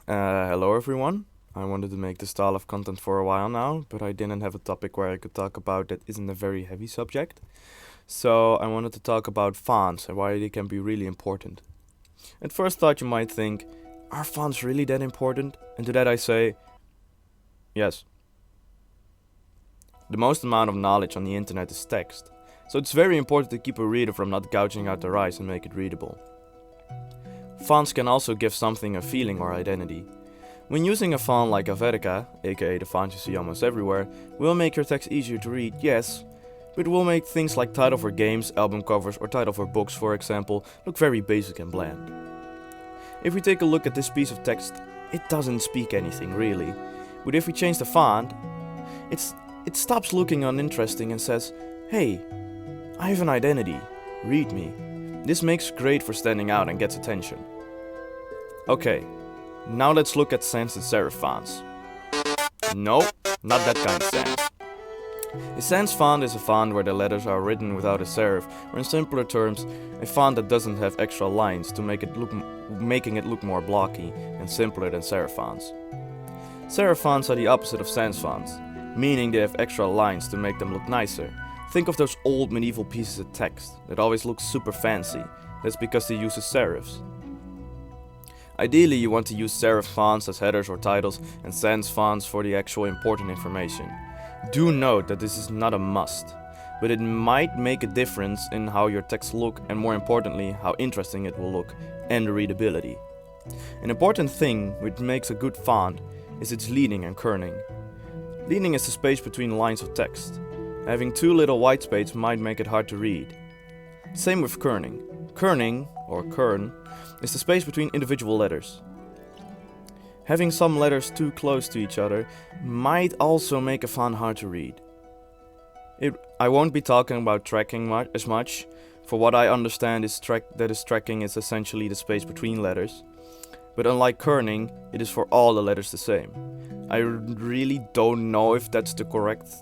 Hello everyone. I wanted to make this style of content for a while now, but I didn't have a topic where I could talk about that isn't a very heavy subject. So I wanted to talk about fonts and why they can be really important. At first thought you might think, are fonts really that important? And to that I say, yes. The most amount of knowledge on the internet is text, so it's very important to keep a reader from not gouging out their eyes and make it readable. Fonts can also give something a feeling or identity. When using a font like Helvetica, aka the font you see almost everywhere, will make your text easier to read, yes, but it will make things like title for games, album covers, or title for books, for example, look very basic and bland. If we take a look at this piece of text, it doesn't speak anything really, but if we change the font, it stops looking uninteresting and says, hey, I have an identity, read me. This makes great for standing out and gets attention. Okay, now let's look at sans and serif fonts. No, not that kind of sans. A sans font is a font where the letters are written without a serif, or in simpler terms, a font that doesn't have extra lines to making it look more blocky and simpler than serif fonts. Serif fonts are the opposite of sans fonts, meaning they have extra lines to make them look nicer. Think of those old medieval pieces of text that always look super fancy. That's because they use serifs. Ideally, you want to use serif fonts as headers or titles and sans fonts for the actual important information. Do note that this is not a must, but it might make a difference in how your text look and more importantly, how interesting it will look and the readability. An important thing which makes a good font is its leading and kerning. Leading is the space between lines of text. Having too little white space might make it hard to read. Same with kerning. Kerning, or kern, is the space between individual letters. Having some letters too close to each other might also make a font hard to read. I won't be talking about tracking as much. For what I understand is tracking is essentially the space between letters. But unlike kerning, it is for all the letters the same. I really don't know if that's the correct,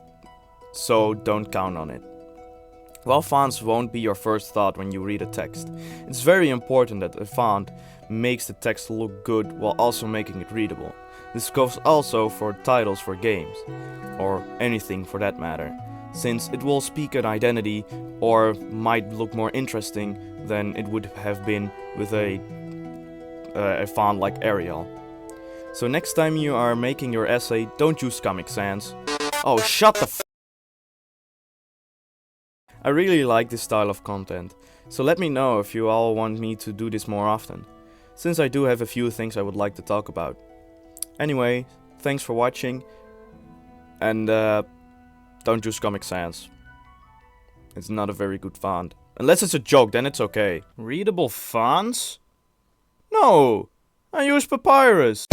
so don't count on it. While fonts won't be your first thought when you read a text, it's very important that a font makes the text look good while also making it readable. This goes also for titles for games, or anything for that matter, since it will speak an identity or might look more interesting than it would have been with a font like Arial. So next time you are making your essay, don't use Comic Sans. Oh, shut the f***. I really like this style of content, so let me know if you all want me to do this more often, since I do have a few things I would like to talk about. Anyway, thanks for watching, and don't use Comic Sans. It's not a very good font. Unless it's a joke, then it's okay. Readable fonts? No! I use Papyrus!